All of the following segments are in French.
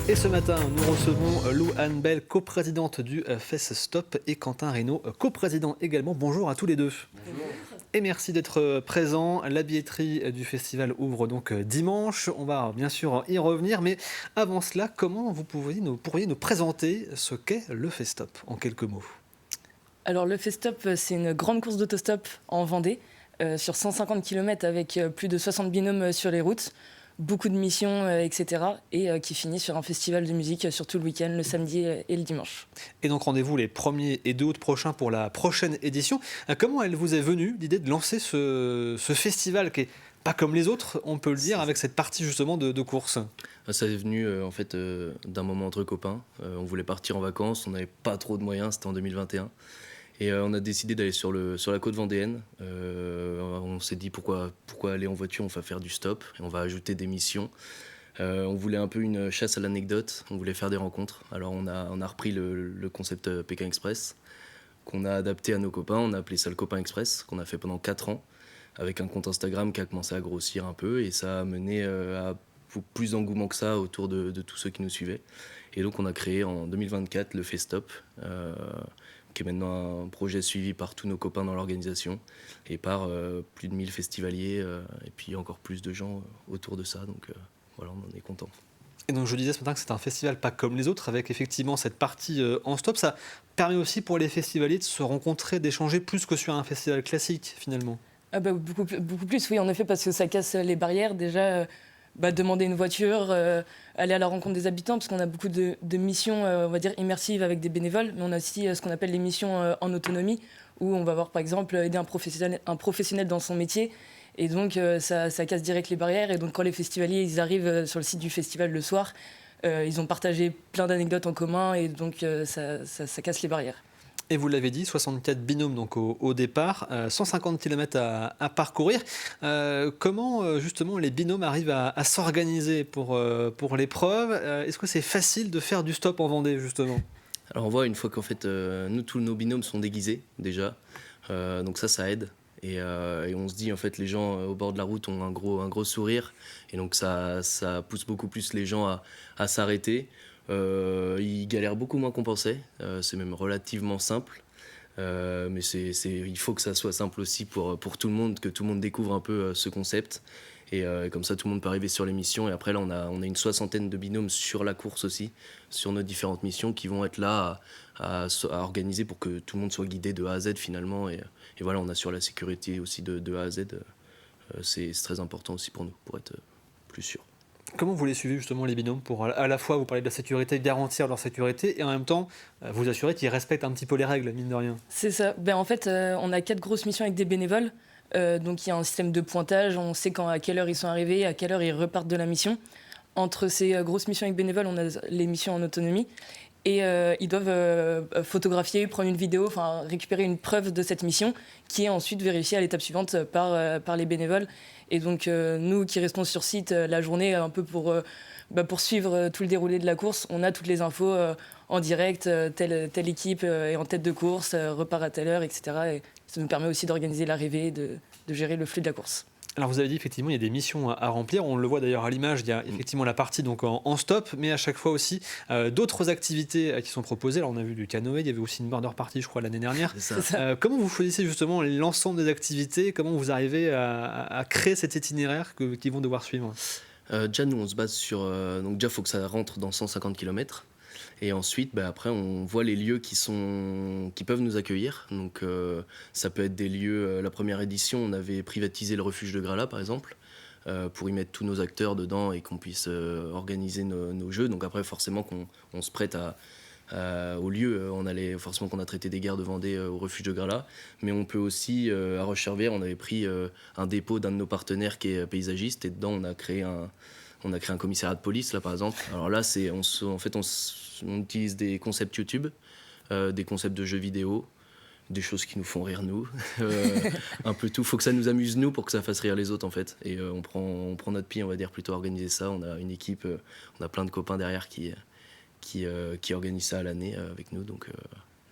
Et ce matin, nous recevons Lou Anne Bell, coprésidente du FestStop, et Quentin Reynaud, coprésident également. Bonjour à tous les deux. Bonjour. Et merci d'être présents. La billetterie du festival ouvre donc dimanche. On va bien sûr y revenir, mais avant cela, comment vous pourriez nous présenter ce qu'est le FestStop en quelques mots? Alors le FestStop, c'est une grande course d'autostop en Vendée, sur 150 km avec plus de 60 binômes sur les routes, beaucoup de missions, etc. Et qui finit sur un festival de musique sur tout le week-end, le samedi et le dimanche. Et donc rendez-vous les 1er et 2 août prochains pour la prochaine édition. Comment elle vous est venue l'idée de lancer ce festival qui est pas comme les autres, on peut le dire, avec cette partie justement de course? Ça est venu d'un moment entre copains. On voulait partir en vacances, on n'avait pas trop de moyens, c'était en 2021. Et on a décidé d'aller sur la côte vendéenne. On s'est dit pourquoi aller en voiture, on va faire du stop et on va ajouter des missions. On voulait un peu une chasse à l'anecdote, on voulait faire des rencontres. Alors on a repris le concept Pékin Express qu'on a adapté à nos copains. On a appelé ça le Copain Express, qu'on a fait pendant 4 ans, avec un compte Instagram qui a commencé à grossir un peu. Et ça a mené à plus d'engouement que ça autour de tous ceux qui nous suivaient. Et donc on a créé en 2024 le FestStop, qui est maintenant un projet suivi par tous nos copains dans l'organisation et par plus de 1000 festivaliers et puis encore plus de gens autour de ça. Donc voilà, on en est content. Et donc je disais ce matin que c'est un festival pas comme les autres, avec effectivement cette partie en stop. Ça permet aussi pour les festivaliers de se rencontrer, d'échanger plus que sur un festival classique finalement. Ah bah, beaucoup plus, oui, en effet, parce que ça casse les barrières. Déjà, demander une voiture, aller à la rencontre des habitants, parce qu'on a beaucoup de missions, on va dire, immersives avec des bénévoles, mais on a aussi ce qu'on appelle les missions en autonomie, où on va voir, par exemple, aider un professionnel dans son métier. Et donc, ça casse direct les barrières. Et donc, quand les festivaliers ils arrivent sur le site du festival le soir, ils ont partagé plein d'anecdotes en commun, et donc ça casse les barrières. Et vous l'avez dit, 64 binômes donc au départ, 150 km à parcourir. Comment justement les binômes arrivent à s'organiser pour l'épreuve? Est-ce que c'est facile de faire du stop en Vendée justement? Alors on voit une fois qu'en fait nous tous nos binômes sont déguisés déjà, donc ça aide. Et on se dit en fait les gens au bord de la route ont un gros sourire et donc ça pousse beaucoup plus les gens à s'arrêter. Ils galèrent beaucoup moins qu'on pensait, c'est même relativement simple, mais il faut que ça soit simple aussi pour tout le monde, que tout le monde découvre un peu ce concept. Et comme ça, tout le monde peut arriver sur les missions. Et après, là, on a une 60aine de binômes sur la course aussi, sur nos différentes missions qui vont être là à organiser pour que tout le monde soit guidé de A à Z finalement. Et voilà, on assure la sécurité aussi de A à Z. C'est très important aussi pour nous, pour être plus sûr. Comment vous les suivez justement les binômes pour à la fois vous parler de la sécurité, garantir leur sécurité et en même temps vous assurer qu'ils respectent un petit peu les règles, mine de rien? C'est ça. En fait, on a 4 grosses missions avec des bénévoles. Donc il y a un système de pointage, on sait à quelle heure ils sont arrivés, à quelle heure ils repartent de la mission. Entre ces grosses missions avec bénévoles, on a les missions en autonomie. Et ils doivent photographier, prendre une vidéo, récupérer une preuve de cette mission qui est ensuite vérifiée à l'étape suivante par les bénévoles. Et donc nous qui restons sur site la journée un peu pour suivre tout le déroulé de la course, on a toutes les infos en direct, telle équipe est en tête de course, repart à telle heure, etc. Et ça nous permet aussi d'organiser l'arrivée, de gérer le flux de la course. Alors vous avez dit effectivement il y a des missions à remplir, on le voit d'ailleurs à l'image, il y a effectivement la partie donc en stop, mais à chaque fois aussi d'autres activités qui sont proposées. Alors on a vu du canoë, il y avait aussi une murder party je crois l'année dernière. C'est ça. Comment vous choisissez justement l'ensemble des activités, comment vous arrivez à créer cet itinéraire qu'ils vont devoir suivre? Déjà nous on se base sur... donc déjà il faut que ça rentre dans 150 km. Et ensuite, après, on voit les lieux qui peuvent nous accueillir. Donc, ça peut être des lieux... la première édition, on avait privatisé le refuge de Grala, par exemple, pour y mettre tous nos acteurs dedans et qu'on puisse organiser nos jeux. Donc après, forcément, qu'on se prête au lieu. Forcément qu'on a traité des gares de Vendée au refuge de Grala. Mais on peut aussi, à Roche-sur-Vière, on avait pris un dépôt d'un de nos partenaires qui est paysagiste. Et dedans, on a créé un commissariat de police, là, par exemple. Alors là, on utilise des concepts YouTube, des concepts de jeux vidéo, des choses qui nous font rire, nous. Un peu tout. Il faut que ça nous amuse, nous, pour que ça fasse rire les autres, en fait. Et on prend notre pied, on va dire, plutôt à organiser ça. On a une équipe, on a plein de copains derrière qui organisent ça à l'année avec nous. Donc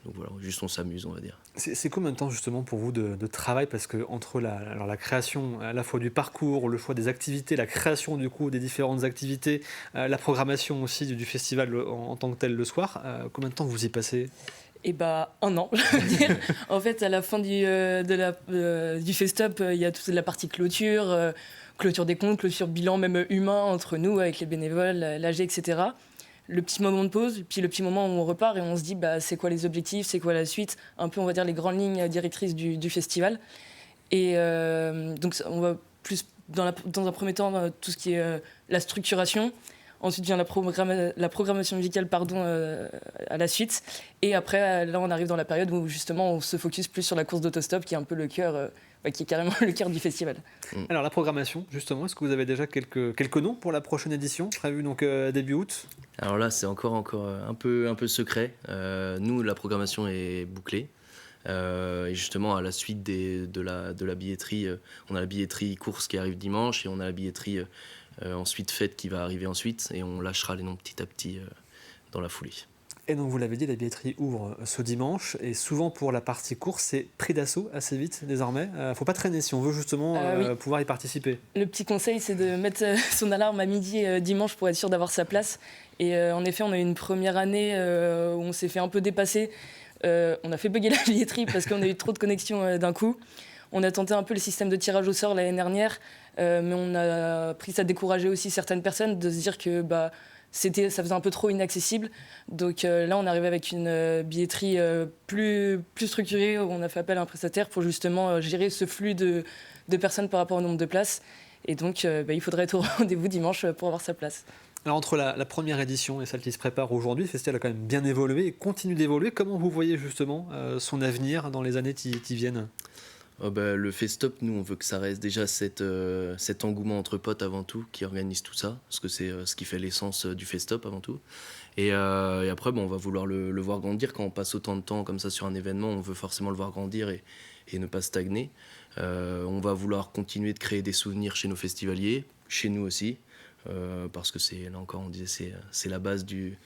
Donc voilà, juste on s'amuse, on va dire. C'est combien de temps justement pour vous de travail? Parce que entre la création à la fois du parcours, le choix des activités, la création du coup des différentes activités, la programmation aussi du festival en tant que tel le soir, combien de temps vous y passez? Et bah 1 an, je veux dire. En fait, à la fin du Festop, il y a toute la partie clôture, clôture des comptes, clôture bilan même humain entre nous, avec les bénévoles, l'AG, etc. Le petit moment de pause, puis le petit moment où on repart et on se dit bah, c'est quoi les objectifs, c'est quoi la suite, un peu on va dire les grandes lignes directrices du festival. Et donc on va plus dans un premier temps tout ce qui est la structuration. Ensuite vient la programmation musicale à la suite. Et après, là, on arrive dans la période où justement on se focus plus sur la course d'autostop, qui est un peu le cœur, qui est carrément le cœur du festival. Alors la programmation, justement, est-ce que vous avez déjà quelques noms pour la prochaine édition, prévue donc début août? Alors là, c'est encore un peu secret. Nous, la programmation est bouclée. Et justement, à la suite de la billetterie, on a la billetterie course qui arrive dimanche et on a la billetterie ensuite fête qui va arriver ensuite et on lâchera les noms petit à petit dans la foulée. Et donc vous l'avez dit, la billetterie ouvre ce dimanche et souvent pour la partie course, c'est prix d'assaut assez vite désormais. Faut pas traîner si on veut justement oui. pouvoir y participer. Le petit conseil, c'est de mettre son alarme à midi dimanche pour être sûr d'avoir sa place. Et en effet, on a eu une première année où on s'est fait un peu dépasser. On a fait bugger la billetterie parce qu'on a eu trop de connexions d'un coup. On a tenté un peu le système de tirage au sort l'année dernière, mais on a pris ça à décourager aussi certaines personnes de se dire que ça faisait un peu trop inaccessible. Donc là, on est arrivé avec une billetterie plus structurée, où on a fait appel à un prestataire pour justement gérer ce flux de personnes par rapport au nombre de places. Et donc, il faudrait être au rendez-vous dimanche pour avoir sa place. Alors entre la première édition et celle qui se prépare aujourd'hui, le festival a quand même bien évolué et continue d'évoluer. Comment vous voyez justement son avenir dans les années qui viennent? Le Festop, nous, on veut que ça reste déjà cet engouement entre potes avant tout, qui organise tout ça, parce que c'est ce qui fait l'essence du Festop avant tout. Et après, on va vouloir le voir grandir. Quand on passe autant de temps comme ça sur un événement, on veut forcément le voir grandir et ne pas stagner. On va vouloir continuer de créer des souvenirs chez nos festivaliers, chez nous aussi, parce que là encore, on disait, c'est la base du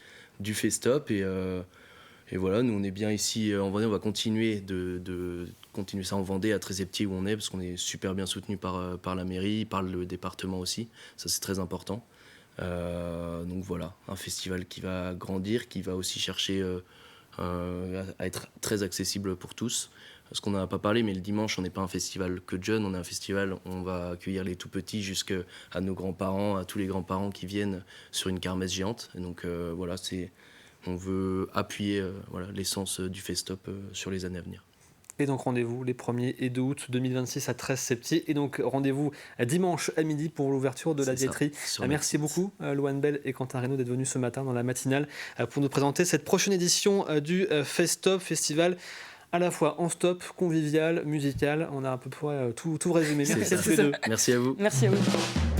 Festop. Et voilà, nous on est bien ici en Vendée, on va continuer de continuer ça en Vendée, à Très-Éptier où on est, parce qu'on est super bien soutenu par la mairie, par le département aussi, ça c'est très important. Donc voilà, un festival qui va grandir, qui va aussi chercher à être très accessible pour tous. Parce qu'on n'en a pas parlé, mais le dimanche, on n'est pas un festival que de jeunes, on est un festival, on va accueillir les tout petits jusqu'à nos grands-parents, à tous les grands-parents qui viennent sur une kermesse géante. Et donc voilà, on veut appuyer l'essence du Festop sur les années à venir. Et donc rendez-vous les 1er et 2 août 2026 à Très-Éptier. Et donc rendez-vous dimanche à midi pour l'ouverture de la billetterie. Merci beaucoup Louane Bell et Quentin Reynaud d'être venus ce matin dans la matinale pour nous présenter cette prochaine édition du Festop, festival à la fois en stop, convivial, musical. On a à peu près tout résumé. Merci à tous les deux. Merci à vous. Merci à vous.